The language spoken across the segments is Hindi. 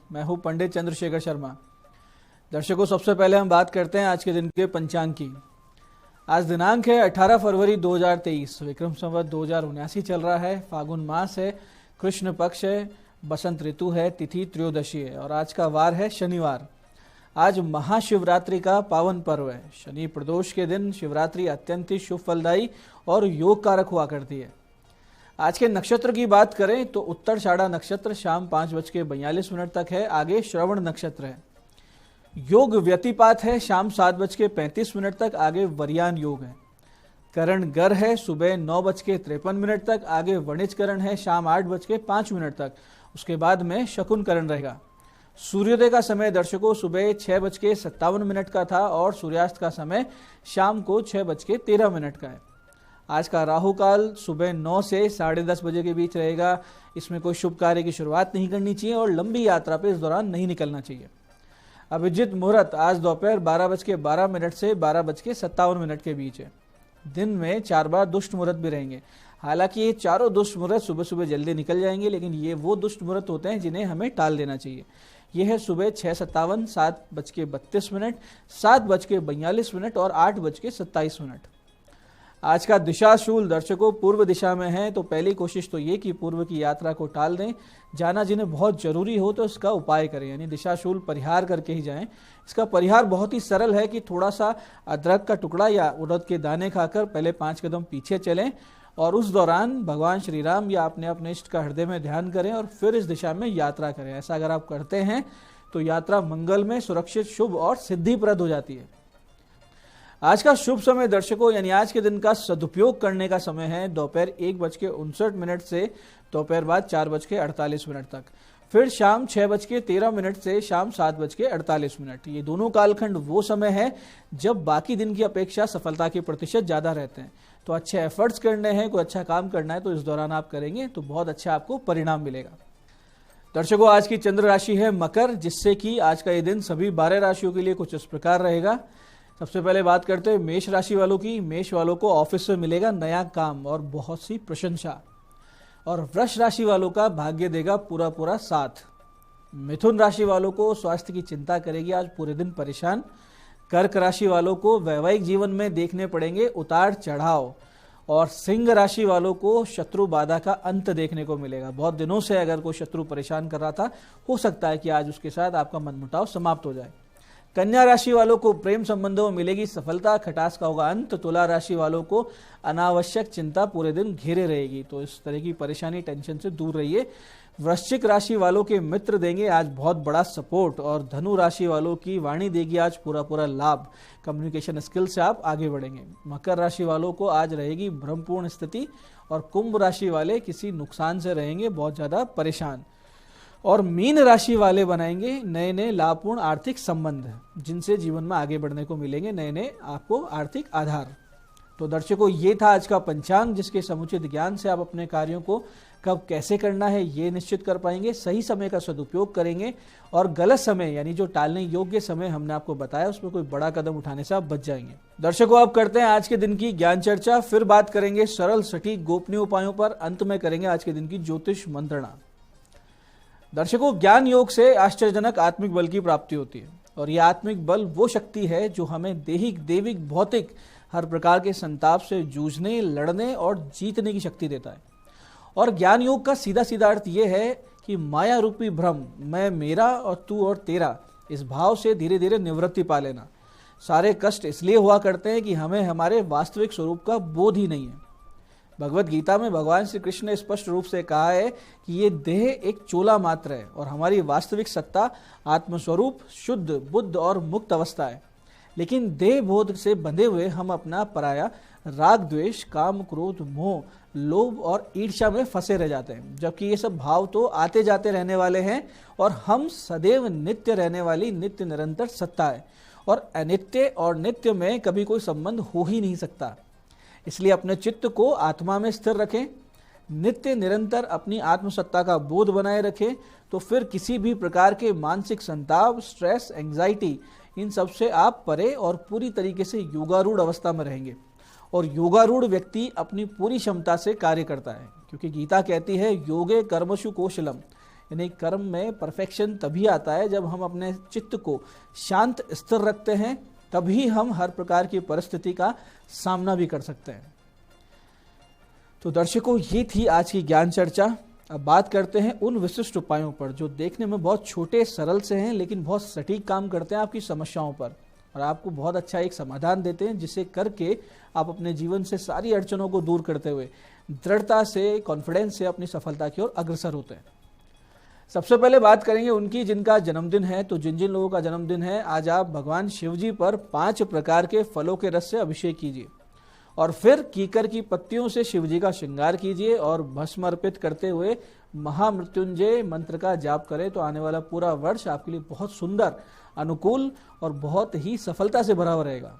मैं हूं पंडित चंद्रशेखर शर्मा। दर्शकों, सबसे पहले हम बात करते हैं आज के दिन के पंचांग की। आज दिनांक है 18 फरवरी 2023, विक्रम संवत 2079 चल रहा है। फागुन मास है, कृष्ण पक्ष है, बसंत ऋतु है, तिथि त्रयोदशी है और आज का वार है शनिवार। आज महाशिवरात्रि का पावन पर्व है। शनि प्रदोष के दिन शिवरात्रि अत्यंत ही शुभ फलदायी और योग कारक हुआ करती है। आज के नक्षत्र की बात करें तो उत्तराषाढ़ा नक्षत्र शाम 5:42 तक है। आगे श्रवण नक्षत्र है। योग व्यतिपात है शाम 7:35 तक। आगे वरियान योग है। करण गर है सुबह 9:53 तक। आगे वणिज करण है शाम 8:05 तक। उसके बाद में शकुन करण रहेगा। सूर्योदय का समय दर्शकों सुबह 6:57 का था और सूर्यास्त का समय शाम को 6:13 का है। आज का राहु काल सुबह 9 से 10:30 बजे के बीच रहेगा। इसमें कोई शुभ कार्य की शुरुआत नहीं करनी चाहिए और लंबी यात्रा पे इस दौरान नहीं निकलना चाहिए। अभिजित मुहूर्त आज दोपहर 12:12 से 12:57 के बीच है। दिन में 4 बार दुष्ट मुहूर्त भी रहेंगे। हालांकि ये चारों दुष्ट मुहूर्त सुबह सुबह जल्दी निकल जाएंगे, लेकिन ये वो दुष्ट मुहूर्त होते हैं जिन्हें हमें टाल देना चाहिए। ये है सुबह 6:57, 7:32, 7:42 और 8:27। आज का दिशाशूल दर्शकों पूर्व दिशा में है, तो पहली कोशिश तो ये कि पूर्व की यात्रा को टाल दें। जाना जिन्हें बहुत जरूरी हो तो इसका उपाय करें, यानी दिशाशूल परिहार करके ही जाएं। इसका परिहार बहुत ही सरल है कि थोड़ा सा अदरक का टुकड़ा या उड़द के दाने खाकर पहले 5 कदम पीछे चलें और उस दौरान भगवान श्री राम या अपने अपने इष्ट का हृदय में ध्यान करें और फिर इस दिशा में यात्रा करें। ऐसा अगर आप करते हैं तो यात्रा मंगल में, सुरक्षित, शुभ और सिद्धिप्रद हो जाती है। आज का शुभ समय दर्शकों, यानी आज के दिन का सदुपयोग करने का समय है दोपहर 1:59 से दोपहर बाद 4:48 तक। फिर शाम 6:13 से शाम 7:48। ये दोनों कालखंड वो समय है जब बाकी दिन की अपेक्षा सफलता के प्रतिशत ज्यादा रहते हैं। तो अच्छे एफर्ट्स करने हैं, कोई अच्छा काम करना है तो इस दौरान आप करेंगे तो बहुत अच्छा आपको परिणाम मिलेगा। दर्शकों, आज की चंद्र राशि है मकर, जिससे कि आज का ये दिन सभी 12 राशियों के लिए कुछ इस प्रकार रहेगा। सबसे पहले बात करते हैं मेष राशि वालों की। मेष वालों को ऑफिस में मिलेगा नया काम और बहुत सी प्रशंसा। और वृष राशि वालों का भाग्य देगा पूरा पूरा साथ। मिथुन राशि वालों को स्वास्थ्य की चिंता करेगी आज पूरे दिन परेशान। कर्क राशि वालों को वैवाहिक जीवन में देखने पड़ेंगे उतार चढ़ाव। और सिंह राशि वालों को शत्रु बाधा का अंत देखने को मिलेगा। बहुत दिनों से अगर कोई शत्रु परेशान कर रहा था, हो सकता है कि आज उसके साथ आपका मनमुटाव समाप्त हो जाए। कन्या राशि वालों को प्रेम संबंधों में मिलेगी सफलता, खटास का होगा अंत। तुला राशि वालों को अनावश्यक चिंता पूरे दिन घेरे रहेगी, तो इस तरह की परेशानी, टेंशन से दूर रहिए। वृश्चिक राशि वालों के मित्र देंगे आज बहुत बड़ा सपोर्ट और धनु राशि वालों की वाणी देगी आज पूरा पूरा लाभ। कम्युनिकेशन स्किल से आप आगे बढ़ेंगे। मकर राशि वालों को आज रहेगी भ्रमपूर्ण स्थिति और कुंभ राशि वाले किसी नुकसान से रहेंगे बहुत ज्यादा परेशान। और मीन राशि वाले बनाएंगे नए नए लाभपूर्ण आर्थिक संबंध, जिनसे जीवन में आगे बढ़ने को मिलेंगे नए नए आपको आर्थिक आधार। तो दर्शकों, ये था आज का पंचांग, जिसके समुचित ज्ञान से आप अपने कार्यों को कब कैसे करना है ये निश्चित कर पाएंगे। सही समय का सदुपयोग करेंगे और गलत समय, यानी जो टालने योग्य समय हमने आपको बताया, उसमें कोई बड़ा कदम उठाने से आप बच जाएंगे। दर्शकों, आप करते हैं आज के दिन की ज्ञान चर्चा। फिर बात करेंगे सरल, सटीक, गोपनीय उपायों पर। अंत में करेंगे आज के दिन की ज्योतिष मंत्रणा। दर्शकों, ज्ञान योग से आश्चर्यजनक आत्मिक बल की प्राप्ति होती है और यह आत्मिक बल वो शक्ति है जो हमें देहिक, देविक, भौतिक हर प्रकार के संताप से जूझने, लड़ने और जीतने की शक्ति देता है। और ज्ञान योग का सीधा सीधा अर्थ यह है कि माया रूपी भ्रम, मैं, मेरा और तू और तेरा, इस भाव से धीरे धीरे निवृत्ति पा लेना। सारे कष्ट इसलिए हुआ करते हैं कि हमें हमारे वास्तविक स्वरूप का बोध ही नहीं है। भगवत गीता में भगवान श्री कृष्ण ने स्पष्ट रूप से कहा है कि ये देह एक चोला मात्र है और हमारी वास्तविक सत्ता आत्मस्वरूप, शुद्ध, बुद्ध और मुक्त अवस्था है। लेकिन देह बोध से बंधे हुए हम अपना पराया राग, द्वेष, काम, क्रोध, मोह, लोभ और ईर्ष्या में फंसे रह जाते हैं, जबकि ये सब भाव तो आते जाते रहने वाले हैं और हम सदैव नित्य रहने वाली नित्य निरंतर सत्ता है और अनित्य और नित्य में कभी कोई संबंध हो ही नहीं सकता। इसलिए अपने चित्त को आत्मा में स्थिर रखें, नित्य निरंतर अपनी आत्मसत्ता का बोध बनाए रखें, तो फिर किसी भी प्रकार के मानसिक संताप, स्ट्रेस, एंजाइटी, इन सब से आप परे और पूरी तरीके से योगारूढ़ अवस्था में रहेंगे। और योगारूढ़ व्यक्ति अपनी पूरी क्षमता से कार्य करता है, क्योंकि गीता कहती है योगे कर्मशु कौशलम, यानी कर्म में परफेक्शन तभी आता है जब हम अपने चित्त को शांत स्थिर रखते हैं, तभी हम हर प्रकार की परिस्थिति का सामना भी कर सकते हैं। तो दर्शकों, ये थी आज की ज्ञान चर्चा। अब बात करते हैं उन विशिष्ट उपायों पर जो देखने में बहुत छोटे सरल से हैं, लेकिन बहुत सटीक काम करते हैं आपकी समस्याओं पर और आपको बहुत अच्छा एक समाधान देते हैं, जिसे करके आप अपने जीवन से सारी अड़चनों को दूर करते हुए दृढ़ता से, कॉन्फिडेंस से अपनी सफलता की ओर अग्रसर होते हैं। सबसे पहले बात करेंगे उनकी जिनका जन्मदिन है। तो जिन जिन लोगों का जन्मदिन है, आज आप भगवान शिव जी पर 5 प्रकार के फलों के रस से अभिषेक कीजिए और फिर कीकर की पत्तियों से शिव जी का श्रृंगार कीजिए और भस्म अर्पित करते हुए महामृत्युंजय मंत्र का जाप करें। तो आने वाला पूरा वर्ष आपके लिए बहुत सुंदर, अनुकूल और बहुत ही सफलता से भरा हुआ रहेगा।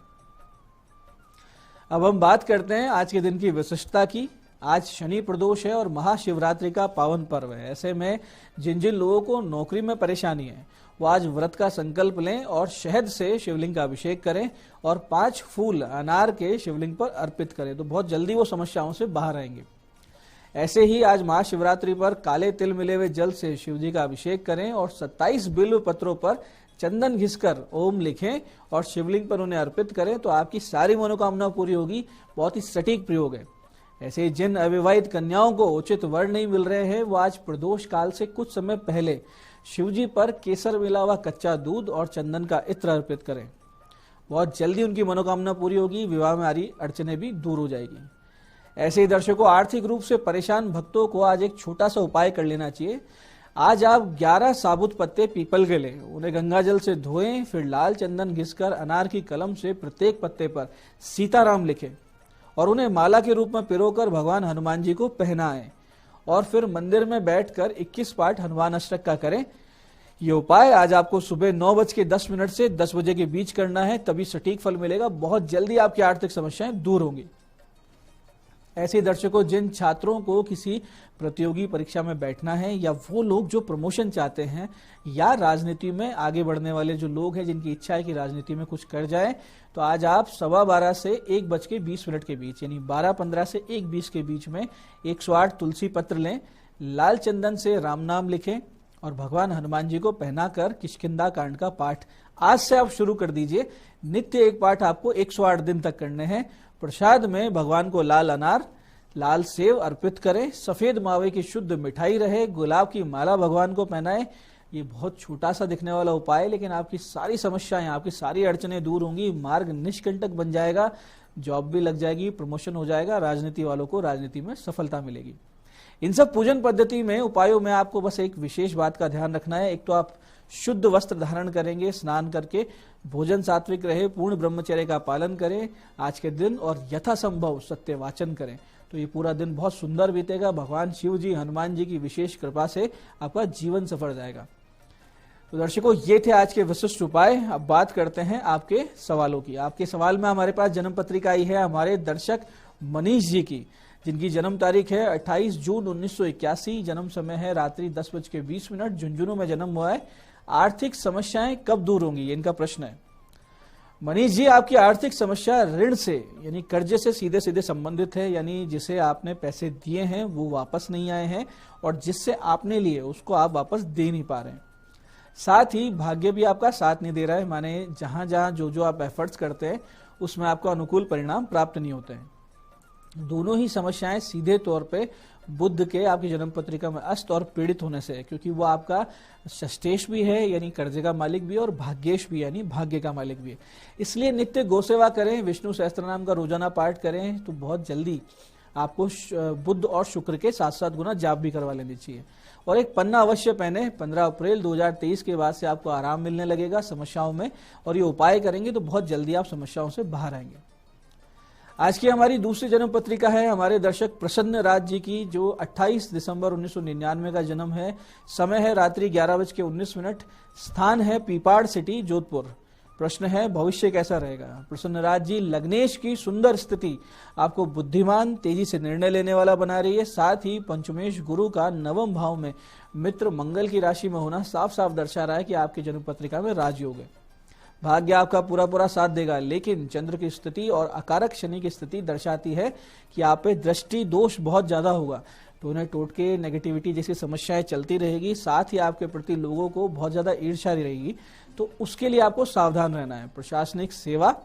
अब हम बात करते हैं आज के दिन की विशिष्टता की। आज शनि प्रदोष है और महाशिवरात्रि का पावन पर्व है। ऐसे में जिन जिन लोगों को नौकरी में परेशानी है, वो आज व्रत का संकल्प लें और शहद से शिवलिंग का अभिषेक करें और 5 फूल अनार के शिवलिंग पर अर्पित करें, तो बहुत जल्दी वो समस्याओं से बाहर आएंगे। ऐसे ही आज महाशिवरात्रि पर काले तिल मिले हुए जल से शिव जी का अभिषेक करें और 27 बिल्व पत्रों पर चंदन घिसकर ओम लिखें और शिवलिंग पर उन्हें अर्पित करें, तो आपकी सारी मनोकामना पूरी होगी। बहुत ही सटीक प्रयोग है। ऐसे ही जिन अविवाहित कन्याओं को उचित वर नहीं मिल रहे हैं, वो आज प्रदोष काल से कुछ समय पहले शिवजी पर केसर मिला हुआ कच्चा दूध और चंदन का इत्र अर्पित करें। बहुत जल्दी उनकी मनोकामना पूरी होगी, विवाह में आ रही अड़चनें भी दूर हो जाएगी। ऐसे ही दर्शकों, आर्थिक रूप से परेशान भक्तों को आज एक छोटा सा उपाय कर लेना चाहिए। आज आप 11 साबुत पत्ते पीपल के लें, उन्हें गंगा जल से धोएं, फिर लाल चंदन घिसकर अनार की कलम से प्रत्येक पत्ते पर सीताराम लिखें और उन्हें माला के रूप में पिरोकर भगवान हनुमान जी को पहनाएं और फिर मंदिर में बैठकर 21 पाठ हनुमान अष्टक का करें। ये उपाय आज आपको सुबह 9:10 से 10 बजे के बीच करना है, तभी सटीक फल मिलेगा। बहुत जल्दी आपकी आर्थिक समस्याएं दूर होंगी। ऐसे दर्शकों, जिन छात्रों को किसी प्रतियोगी परीक्षा में बैठना है या वो लोग जो प्रमोशन चाहते हैं या राजनीति में आगे बढ़ने वाले जो लोग हैं जिनकी इच्छा है कि राजनीति में कुछ कर जाए, तो आज आप 12:15 से 1:20 के बीच, यानी 12:15 से 1:20 के बीच में 108 तुलसी पत्र लें, लाल चंदन से राम नाम लिखें और भगवान हनुमान जी को पहनाकर किष्किंधा कांड का पाठ आज से आप शुरू कर दीजिए। नित्य एक पाठ आपको 108 दिन तक करने हैं। प्रसाद में भगवान को लाल अनार, लाल सेव अर्पित करें, सफेद मावे की शुद्ध मिठाई रहे, गुलाब की माला भगवान को पहनाएं। ये बहुत छोटा सा दिखने वाला उपाय है, लेकिन आपकी सारी समस्याएं, आपकी सारी अड़चनें दूर होंगी, मार्ग निष्कंटक बन जाएगा, जॉब भी लग जाएगी, प्रमोशन हो जाएगा, राजनीति वालों को राजनीति में सफलता मिलेगी। इन सब पूजन पद्धति में, उपायों में आपको बस एक विशेष बात का ध्यान रखना है। एक तो आप शुद्ध वस्त्र धारण करेंगे, स्नान करके, भोजन सात्विक रहे, पूर्ण ब्रह्मचर्य का पालन करें आज के दिन और यथासंभव सत्य वाचन करें, तो ये पूरा दिन बहुत सुंदर बीतेगा। भगवान शिव जी, हनुमान जी की विशेष कृपा से आपका जीवन सफल जाएगा। तो दर्शकों, ये थे आज के विशिष्ट उपाय। अब बात करते हैं आपके सवालों की। आपके सवाल में हमारे पास जन्म पत्रिका आई है हमारे दर्शक मनीष जी की, जिनकी जन्म तारीख है 28 जून 1981, जन्म समय है रात्रि 10:20, झुंझुनू में जन्म हुआ है। आर्थिक समस्याएं कब दूर होंगी, ये इनका प्रश्न है। मनीष जी, आपकी आर्थिक समस्या ऋण से यानी कर्जे से सीधे सीधे संबंधित है, यानी जिसे आपने पैसे दिए हैं वो वापस नहीं आए हैं और जिससे आपने लिए उसको आप वापस दे नहीं पा रहे हैं। साथ ही भाग्य भी आपका साथ नहीं दे रहा है, माने जहां जहां जो जो आप एफर्ट्स करते हैं उसमें आपको अनुकूल परिणाम प्राप्त नहीं होते हैं। दोनों ही समस्याएं सीधे तौर पे बुध के आपकी जन्म पत्रिका में अस्त और पीड़ित होने से है, क्योंकि वो आपका षष्ठेश भी है यानी कर्जे का मालिक भी है और भाग्येश भी यानी भाग्य का मालिक भी है। इसलिए नित्य गोसेवा करें, विष्णु सहस्त्र नाम का रोजाना पाठ करें, तो बहुत जल्दी आपको बुध और शुक्र के 7-7 गुना जाप भी करवा लेनी चाहिए। और एक पन्ना अवश्य पहने। 15 अप्रैल 2023 के बाद से आपको आराम मिलने लगेगा समस्याओं में, और ये उपाय करेंगे तो बहुत जल्दी आप समस्याओं से बाहर आएंगे। आज की हमारी दूसरी जन्म पत्रिका है हमारे दर्शक प्रसन्न राज जी की, जो 28 दिसंबर 1999 का जन्म है। समय है रात्रि 11:19, स्थान है पीपाड़ सिटी, जोधपुर। प्रश्न है भविष्य कैसा रहेगा। प्रसन्न राज जी, लग्नेश की सुंदर स्थिति आपको बुद्धिमान, तेजी से निर्णय लेने वाला बना रही है। साथ ही पंचमेश गुरु का 9वें भाव में मित्र मंगल की राशि में होना साफ साफ दर्शा रहा है कि आपकी जन्म पत्रिका में राजयोग है। भाग्य आपका पूरा पूरा साथ देगा, लेकिन चंद्र की स्थिति और अकारक शनि की स्थिति दर्शाती है कि आप पे दृष्टि दोष बहुत ज्यादा होगा। टोने टोटके नेगेटिविटी जैसी समस्याएं चलती रहेगी, साथ ही आपके प्रति लोगों को बहुत ज्यादा ईर्ष्या रहेगी। तो उसके लिए आपको सावधान रहना है। प्रशासनिक सेवा,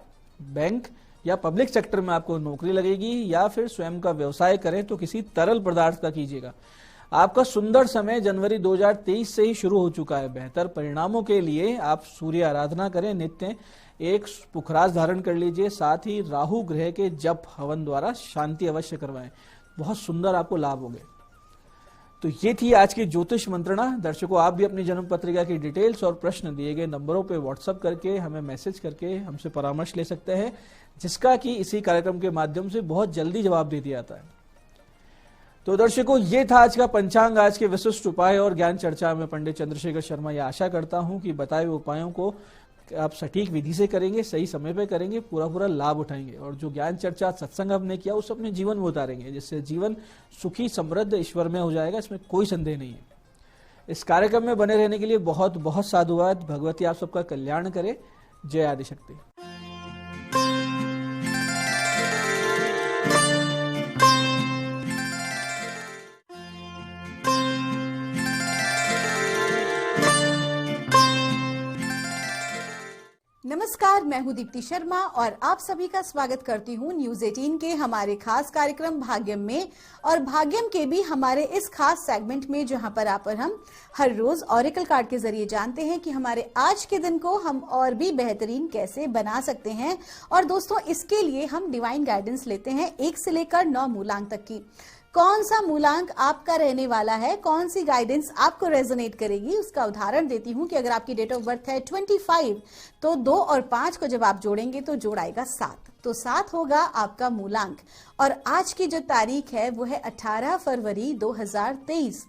बैंक या पब्लिक सेक्टर में आपको नौकरी लगेगी या फिर स्वयं का व्यवसाय करें तो किसी तरल पदार्थ का कीजिएगा। आपका सुंदर समय जनवरी 2023 से ही शुरू हो चुका है। बेहतर परिणामों के लिए आप सूर्य आराधना करें, नित्य एक पुखराज धारण कर लीजिए, साथ ही राहु ग्रह के जप हवन द्वारा शांति अवश्य करवाएं। बहुत सुंदर आपको लाभ होंगे। तो ये थी आज की ज्योतिष मंत्रणा। दर्शकों, आप भी अपनी जन्म पत्रिका की डिटेल्स और प्रश्न दिए गए नंबरों पे व्हाट्सएप करके हमें मैसेज करके हमसे परामर्श ले सकते हैं, जिसका कि इसी कार्यक्रम के माध्यम से बहुत जल्दी जवाब दे दिया जाता है। तो दर्शकों, ये था आज का पंचांग। आज के विशिष्ट उपाय और ज्ञान चर्चा में पंडित चंद्रशेखर शर्मा। यह आशा करता हूं कि बताए हुए उपायों को आप सटीक विधि से करेंगे, सही समय पे करेंगे, पूरा लाभ उठाएंगे और जो ज्ञान चर्चा सत्संग हमने किया उस अपने जीवन में उतारेंगे, जिससे जीवन सुखी, समृद्ध, ईश्वरमय हो जाएगा। इसमें कोई संदेह नहीं है। इस कार्यक्रम में बने रहने के लिए बहुत बहुत साधुवाद। भगवती आप सबका कल्याण करे। जय आदिशक्ति। नमस्कार, मैं हूं दीप्ति शर्मा और आप सभी का स्वागत करती हूं न्यूज 18 के हमारे खास कार्यक्रम भाग्यम में, और भाग्यम के भी हमारे इस खास सेगमेंट में जहां पर हम हर रोज ऑरेकल कार्ड के जरिए जानते हैं कि हमारे आज के दिन को हम और भी बेहतरीन कैसे बना सकते हैं। और दोस्तों, इसके लिए हम डिवाइन गाइडेंस लेते हैं 1 से लेकर 9 मूलांक तक की। कौन सा मूलांक आपका रहने वाला है, कौन सी गाइडेंस आपको रेजोनेट करेगी, उसका उदाहरण देती हूं कि अगर आपकी डेट ऑफ बर्थ है 25, तो 2 और 5 को जब आप जोड़ेंगे तो जोड़ आएगा 7, तो 7 होगा आपका मूलांक। और आज की जो तारीख है वो है 18 फरवरी 2023।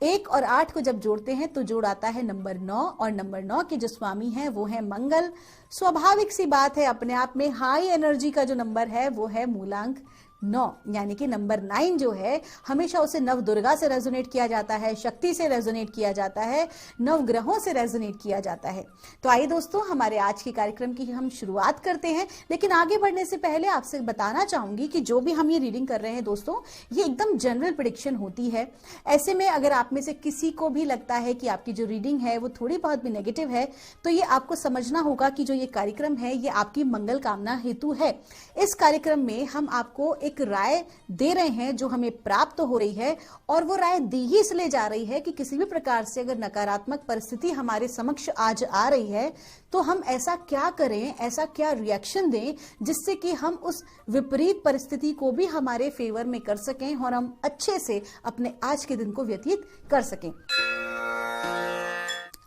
1 और 8 को जब जोड़ते हैं तो जोड़ आता है नंबर 9, और नंबर 9 के जो स्वामी हैं वो है मंगल। स्वाभाविक सी बात है, अपने आप में हाई एनर्जी का जो नंबर है वो है मूलांक 9, यानी कि नंबर 9 जो है हमेशा उसे नव दुर्गा से रेजोनेट किया जाता है, शक्ति से रेजोनेट किया जाता है, नव ग्रहों से रेजोनेट किया जाता है। तो आइए दोस्तों, हमारे आज के कार्यक्रम की हम शुरुआत करते हैं। लेकिन आगे बढ़ने से पहले आपसे बताना चाहूंगी कि जो भी हम ये रीडिंग कर रहे हैं दोस्तों, ये एकदम जनरल प्रेडिक्शन होती है। ऐसे में अगर आप में से किसी को भी लगता है कि आपकी जो रीडिंग है वो थोड़ी बहुत भी नेगेटिव है, तो ये आपको समझना होगा कि जो ये कार्यक्रम है ये आपकी मंगल कामना हेतु है। इस कार्यक्रम में हम आपको एक राय दे रहे हैं जो हमें प्राप्त हो रही है, और वो राय दी ही इसलिए जा रही है कि किसी भी प्रकार से अगर नकारात्मक परिस्थिति हमारे समक्ष आज आ रही है तो हम ऐसा क्या करें, ऐसा क्या रिएक्शन दें जिससे कि हम उस विपरीत परिस्थिति को भी हमारे फेवर में कर सकें और हम अच्छे से अपने आज के दिन को व्यतीत कर सकें।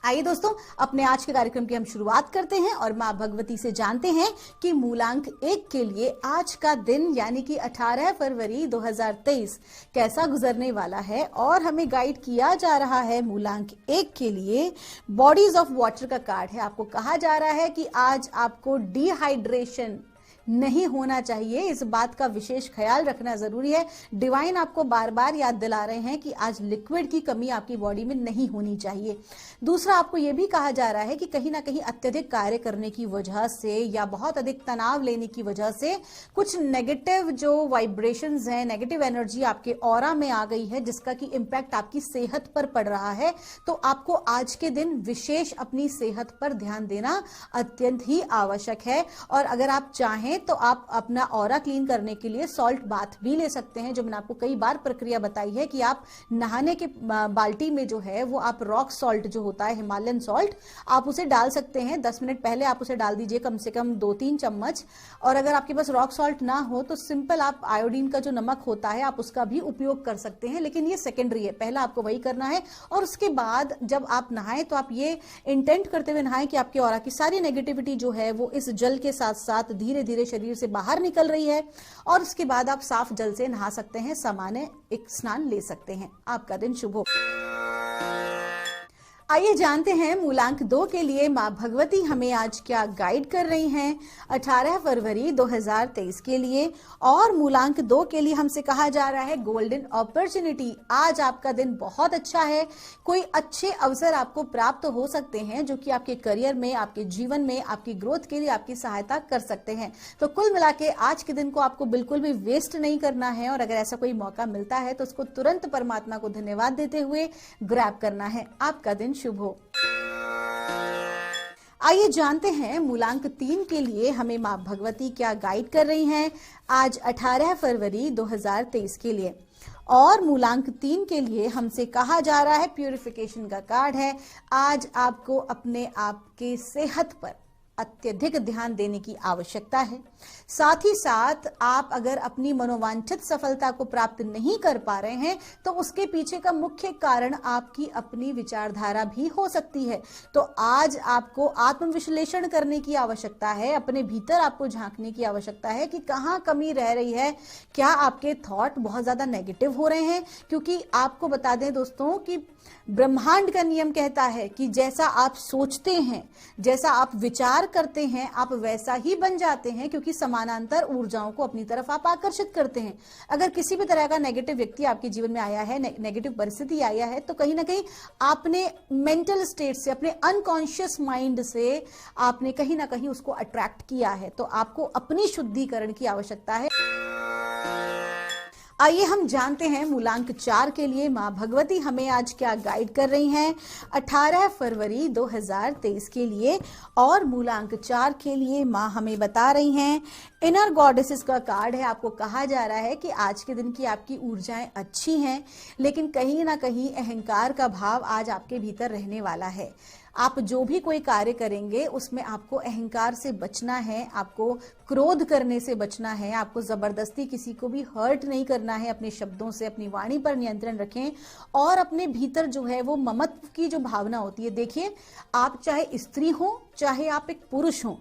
आइए दोस्तों, अपने आज के कार्यक्रम की हम शुरुआत करते हैं और मां भगवती से जानते हैं कि मूलांक 1 के लिए आज का दिन यानी कि 18 फरवरी 2023 कैसा गुजरने वाला है। और हमें गाइड किया जा रहा है मूलांक 1 के लिए बॉडीज ऑफ वाटर का कार्ड है। आपको कहा जा रहा है कि आज आपको डिहाइड्रेशन नहीं होना चाहिए, इस बात का विशेष ख्याल रखना जरूरी है। डिवाइन आपको बार बार याद दिला रहे हैं कि आज लिक्विड की कमी आपकी बॉडी में नहीं होनी चाहिए। दूसरा, आपको यह भी कहा जा रहा है कि कहीं ना कहीं अत्यधिक कार्य करने की वजह से या बहुत अधिक तनाव लेने की वजह से कुछ नेगेटिव जो वाइब्रेशंस हैं, नेगेटिव एनर्जी आपके ऑरा में आ गई है, जिसका कि इम्पैक्ट आपकी सेहत पर पड़ रहा है। तो आपको आज के दिन विशेष अपनी सेहत पर ध्यान देना अत्यंत ही आवश्यक है। और अगर आप चाहें तो आप अपना ऑरा क्लीन करने के लिए सॉल्ट बाथ भी ले सकते हैं, जो मैंने आपको कई बार प्रक्रिया बताई है कि आप नहाने के बाल्टी में जो है वो आप रॉक सॉल्ट जो होता है, हिमालयन सॉल्ट, आप उसे डाल सकते हैं। 10 मिनट पहले आप उसे डाल दीजिए, कम से कम 2-3 चम्मच। और अगर आपके पास रॉक सॉल्ट ना हो तो सिंपल आप आयोडीन का जो नमक होता है आप उसका भी उपयोग कर सकते हैं, लेकिन ये सेकेंडरी है, पहला आपको वही करना है। और उसके बाद जब आप नहाएं तो आप ये इंटेंट करते हुए नहाएं कि आपके ऑरा की सारी नेगेटिविटी जो है वो इस जल के साथ साथ धीरे धीरे शरीर से बाहर निकल रही है। और उसके बाद आप साफ जल से नहा सकते हैं, सामान्य एक स्नान ले सकते हैं। आपका दिन शुभ हो। आइए जानते हैं मूलांक 2 के लिए माँ भगवती हमें आज क्या गाइड कर रही हैं 18 फरवरी 2023 के लिए। और मूलांक 2 के लिए हमसे कहा जा रहा है गोल्डन अपॉर्चुनिटी। आज आपका दिन बहुत अच्छा है, कोई अच्छे अवसर आपको प्राप्त हो सकते हैं जो कि आपके करियर में, आपके जीवन में, आपकी ग्रोथ के लिए आपकी सहायता कर सकते हैं। तो कुल मिला के आज के दिन को आपको बिल्कुल भी वेस्ट नहीं करना है और अगर ऐसा कोई मौका मिलता है तो उसको तुरंत परमात्मा को धन्यवाद देते हुए ग्रैब करना है। आपका दिन शुभ हो। आइए जानते हैं मूलांक 3 के लिए हमें माँ भगवती क्या गाइड कर रही हैं आज 18 फरवरी 2023 के लिए। और मूलांक 3 के लिए हमसे कहा जा रहा है प्यूरिफिकेशन का कार्ड है। आज आपको अपने आप के सेहत पर अत्यधिक ध्यान देने की आवश्यकता है। साथ ही साथ आप अगर अपनी मनोवांछित सफलता को प्राप्त नहीं कर पा रहे हैं तो उसके पीछे का मुख्य कारण आपकी अपनी विचारधारा भी हो सकती है। तो आज आपको आत्मविश्लेषण करने की आवश्यकता है, अपने भीतर आपको झांकने की आवश्यकता है कि कहाँ कमी रह रही है। क्या आपके थॉट बहुत ज्यादा नेगेटिव हो रहे हैं? क्योंकि आपको बता दें दोस्तों कि ब्रह्मांड का नियम कहता है कि जैसा आप सोचते हैं, जैसा आप विचार करते हैं, आप वैसा ही बन जाते हैं, क्योंकि समानांतर ऊर्जाओं को अपनी तरफ आप आकर्षित करते हैं। अगर किसी भी तरह का नेगेटिव व्यक्ति आपके जीवन में आया है, नेगेटिव परिस्थिति आया है, तो कहीं ना कहीं आपने मेंटल स्टेट से, अपने अनकॉन्शियस माइंड से आपने कहीं ना कहीं उसको अट्रैक्ट किया है। तो आपको अपनी शुद्धिकरण की आवश्यकता है। आइए हम जानते हैं मूलांक 4 के लिए माँ भगवती हमें आज क्या गाइड कर रही हैं 18 फरवरी 2023 के लिए। और मूलांक 4 के लिए माँ हमें बता रही हैं इनर गॉडेसेस का कार्ड है। आपको कहा जा रहा है कि आज के दिन की आपकी ऊर्जाएं अच्छी हैं, लेकिन कहीं ना कहीं अहंकार का भाव आज आपके भीतर रहने वाला है। आप जो भी कोई कार्य करेंगे उसमें आपको अहंकार से बचना है, आपको क्रोध करने से बचना है, आपको जबरदस्ती किसी को भी हर्ट नहीं करना है। अपने शब्दों से, अपनी वाणी पर नियंत्रण रखें और अपने भीतर जो है वो ममत्व की जो भावना होती है, देखिए आप चाहे स्त्री हो चाहे आप एक पुरुष हो,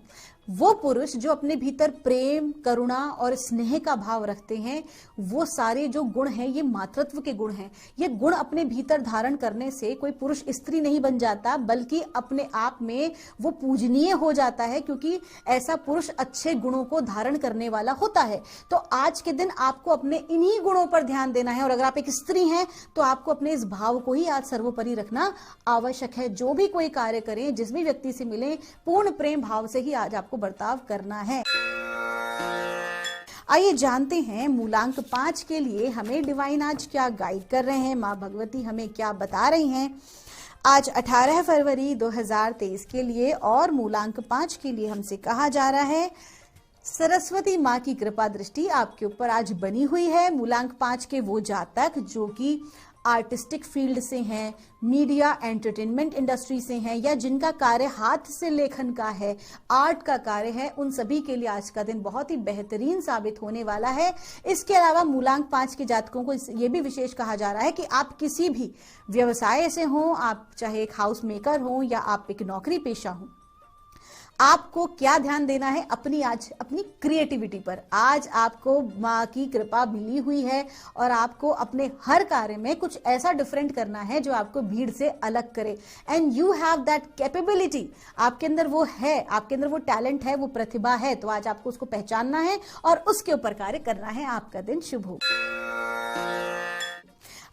वो पुरुष जो अपने भीतर प्रेम, करुणा और स्नेह का भाव रखते हैं, वो सारे जो गुण हैं ये मातृत्व के गुण हैं। ये गुण अपने भीतर धारण करने से कोई पुरुष स्त्री नहीं बन जाता, बल्कि अपने आप में वो पूजनीय हो जाता है, क्योंकि ऐसा पुरुष अच्छे गुणों को धारण करने वाला होता है। तो आज के दिन आपको अपने इन्हीं गुणों पर ध्यान देना है। और अगर आप एक स्त्री हैं तो आपको अपने इस भाव को ही आज सर्वोपरि रखना आवश्यक है। जो भी कोई कार्य करें, जिस भी व्यक्ति से मिले, पूर्ण प्रेम भाव से ही आज आपको बर्ताव करना है। आइए जानते हैं मूलांक 5 के लिए हमें डिवाइन आज क्या गाइड कर रहे हैं, माँ भगवती हमें क्या बता रही हैं आज 18 फरवरी 2023 के लिए। और मूलांक 5 के लिए हमसे कहा जा रहा है सरस्वती माँ की कृपा दृष्टि आपके ऊपर आज बनी हुई है। मूलांक 5 के वो जातक जो कि आर्टिस्टिक फील्ड से हैं, मीडिया एंटरटेनमेंट इंडस्ट्री से हैं, या जिनका कार्य हाथ से लेखन का है, आर्ट का कार्य है, उन सभी के लिए आज का दिन बहुत ही बेहतरीन साबित होने वाला है। इसके अलावा मूलांक 5 के जातकों को ये भी विशेष कहा जा रहा है कि आप किसी भी व्यवसाय से हों, आप चाहे एक हाउस मेकर हों या आप एक नौकरी पेशा हों, आपको क्या ध्यान देना है अपनी क्रिएटिविटी पर। आज आपको माँ की कृपा मिली हुई है और आपको अपने हर कार्य में कुछ ऐसा डिफरेंट करना है जो आपको भीड़ से अलग करे। And you have that capability, आपके अंदर वो है, आपके अंदर वो टैलेंट है, वो प्रतिभा है। तो आज आपको उसको पहचानना है और उसके ऊपर कार्य करना है। आपका दिन शुभ हो।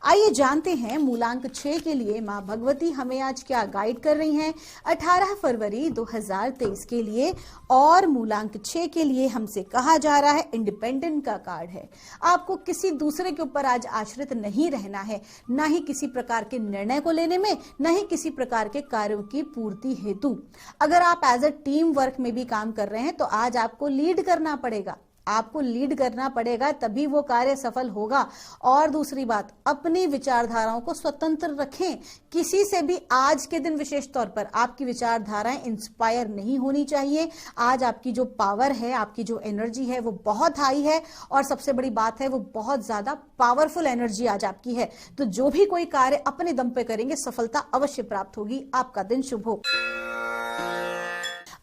आइए जानते हैं मूलांक 6 के लिए माँ भगवती हमें आज क्या गाइड कर रही हैं 18 फरवरी 2023 के लिए। और मूलांक 6 के लिए हमसे कहा जा रहा है इंडिपेंडेंट का कार्ड है। आपको किसी दूसरे के ऊपर आज आश्रित नहीं रहना है, ना ही किसी प्रकार के निर्णय को लेने में, ना ही किसी प्रकार के कार्यों की पूर्ति हेतु। अगर आप एज अ टीम वर्क में भी काम कर रहे हैं तो आज आपको लीड करना पड़ेगा, आपको लीड करना पड़ेगा, तभी वो कार्य सफल होगा। और दूसरी बात, अपनी विचारधाराओं को स्वतंत्र रखें। किसी से भी आज के दिन विशेष तौर पर आपकी विचारधाराएं इंस्पायर नहीं होनी चाहिए। आज आपकी जो पावर है, आपकी जो एनर्जी है वो बहुत हाई है, और सबसे बड़ी बात है वो बहुत ज्यादा पावरफुल एनर्जी आज आपकी है। तो जो भी कोई कार्य अपने दम पे करेंगे, सफलता अवश्य प्राप्त होगी। आपका दिन शुभ हो।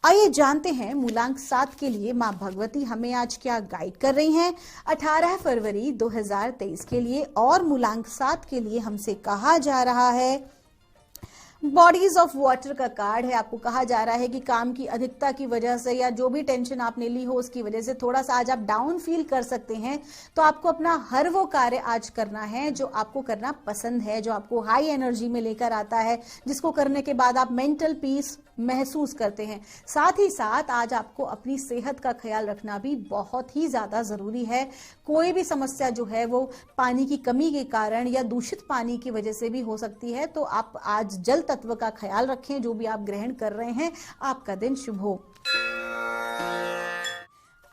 आइए जानते हैं मूलांक 7 के लिए माँ भगवती हमें आज क्या गाइड कर रही हैं 18 फरवरी 2023 के लिए। और मूलांक 7 के लिए हमसे कहा जा रहा है बॉडीज ऑफ वाटर का कार्ड है। आपको कहा जा रहा है कि काम की अधिकता की वजह से या जो भी टेंशन आपने ली हो उसकी वजह से थोड़ा सा आज आप डाउन फील कर सकते हैं। तो आपको अपना हर वो कार्य आज करना है जो आपको करना पसंद है, जो आपको हाई एनर्जी में लेकर आता है, जिसको करने के बाद आप मेंटल पीस महसूस करते हैं। साथ ही साथ आज आपको अपनी सेहत का ख्याल रखना भी बहुत ही ज्यादा जरूरी है। कोई भी समस्या जो है वो पानी की कमी के कारण या दूषित पानी की वजह से भी हो सकती है। तो आप आज जल तत्व का ख्याल रखें। जो भी आप ग्रहण कर रहे हैं, आपका दिन शुभ हो।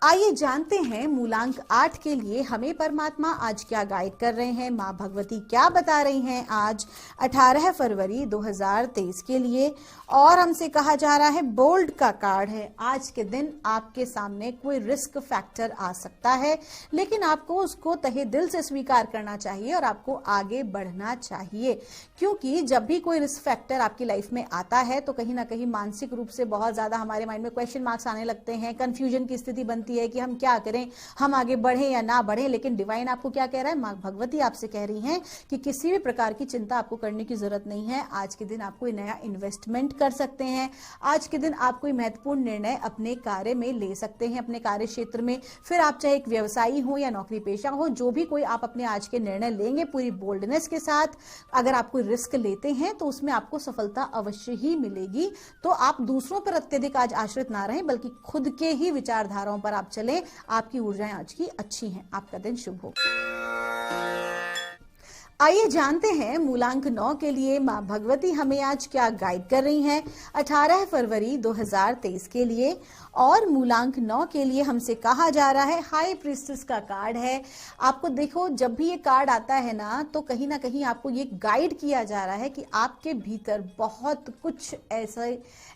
आइए जानते हैं मूलांक 8 के लिए हमें परमात्मा आज क्या गाइड कर रहे हैं, माँ भगवती क्या बता रही हैं आज 18 फरवरी 2023 के लिए। और हमसे कहा जा रहा है बोल्ड का कार्ड है। आज के दिन आपके सामने कोई रिस्क फैक्टर आ सकता है, लेकिन आपको उसको तहे दिल से स्वीकार करना चाहिए और आपको आगे बढ़ना चाहिए। क्योंकि जब भी कोई रिस्क फैक्टर आपकी लाइफ में आता है तो कहीं ना कहीं मानसिक रूप से बहुत ज्यादा हमारे माइंड में क्वेश्चन मार्क्स आने लगते हैं, कंफ्यूजन की स्थिति बनती है कि हम क्या करें, हम आगे बढ़े या ना बढ़े। लेकिन डिवाइन आपको क्या कह रहा है, माँ भगवती आपसे कह रही हैं कि किसी भी प्रकार की चिंता आपको करने की जरूरत नहीं है। आज के दिन आप कोई नया इन्वेस्टमेंट कर सकते हैं। आज के दिन आप कोई महत्वपूर्ण निर्णय अपने कार्य में ले सकते हैं, अपने कार्य क्षेत्र में। फिर आप चाहे एक व्यवसायी हो या नौकरी पेशा हो, जो भी कोई आप अपने आज के निर्णय लेंगे पूरी बोल्डनेस के साथ, अगर आप कोई रिस्क लेते हैं तो उसमें आपको सफलता अवश्य ही मिलेगी। तो आप दूसरों पर अत्यधिक आज आश्रित ना रहें, बल्कि खुद के ही विचारधाराओं पर आप चलें। आपकी ऊर्जाएं आज की अच्छी हैं। आपका दिन शुभ हो। आइए जानते हैं मूलांक 9 के लिए माँ भगवती हमें आज क्या गाइड कर रही हैं 18 फरवरी 2023 के लिए। और मूलांक 9 के लिए हमसे कहा जा रहा है हाई प्रीस्टेस का कार्ड है। आपको देखो, जब भी ये कार्ड आता है ना तो कहीं ना कहीं आपको ये गाइड किया जा रहा है कि आपके भीतर बहुत कुछ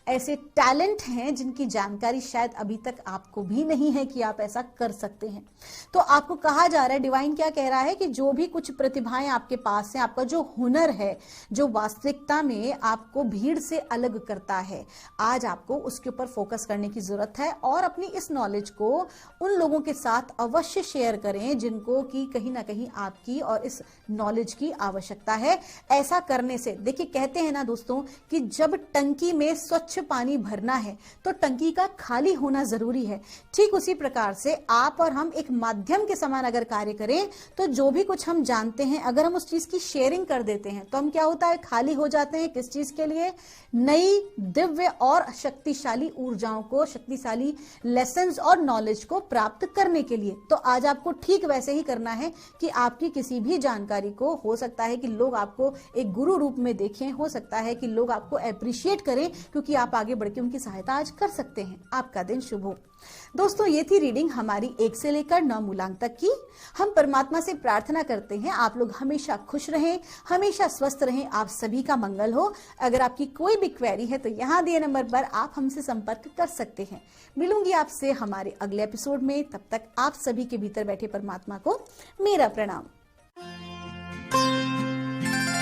ऐसे टैलेंट हैं जिनकी जानकारी शायद अभी तक आपको भी नहीं है कि आप ऐसा कर सकते हैं। तो आपको कहा जा रहा है, डिवाइन क्या कह रहा है कि जो भी कुछ प्रतिभाएं आपके पास हैं, आपका जो हुनर है, जो वास्तविकता में आपको भीड़ से अलग करता है, आज आपको उसके ऊपर फोकस करने की जरूरत है। और अपनी इस नॉलेज को उन लोगों के साथ अवश्य शेयर करें जिनको कि कहीं ना कहीं आपकी और इस नॉलेज की आवश्यकता है। ऐसा करने से देखिए, कहते हैं ना दोस्तों कि जब टंकी में स्वच्छ पानी भरना है तो टंकी का खाली होना जरूरी है। ठीक उसी प्रकार से आप और हम एक माध्यम के समान अगर कार्य करें तो जो भी कुछ हम जानते हैं, अगर हम उस चीज की शेयरिंग कर देते हैं तो हम क्या होता है, खाली हो जाते हैं। किस चीज के लिए? नई दिव्य और शक्तिशाली ऊर्जाओं को, शक्तिशाली लेसन्स और नॉलेज को प्राप्त करने के लिए। तो आज आपको ठीक वैसे ही करना है कि आपकी किसी भी जानकारी को, हो सकता है कि लोग आपको एक गुरु रूप में देखें, हो सकता है कि लोग आपको अप्रिशिएट करें, क्योंकि आप आगे बढ़ के उनकी सहायता आज कर सकते हैं। आपका दिन शुभ हो। दोस्तों, ये थी रीडिंग हमारी 1 से लेकर 9 मूलांक तक की। हम परमात्मा से प्रार्थना करते हैं आप लोग हमेशा खुश रहें, हमेशा स्वस्थ रहें, आप सभी का मंगल हो। अगर आपकी कोई भी क्वेरी है तो यहाँ दिए नंबर पर आप हमसे संपर्क कर सकते हैं। मिलूंगी आपसे हमारे अगले एपिसोड में। तब तक आप सभी के भीतर बैठे परमात्मा को मेरा प्रणाम।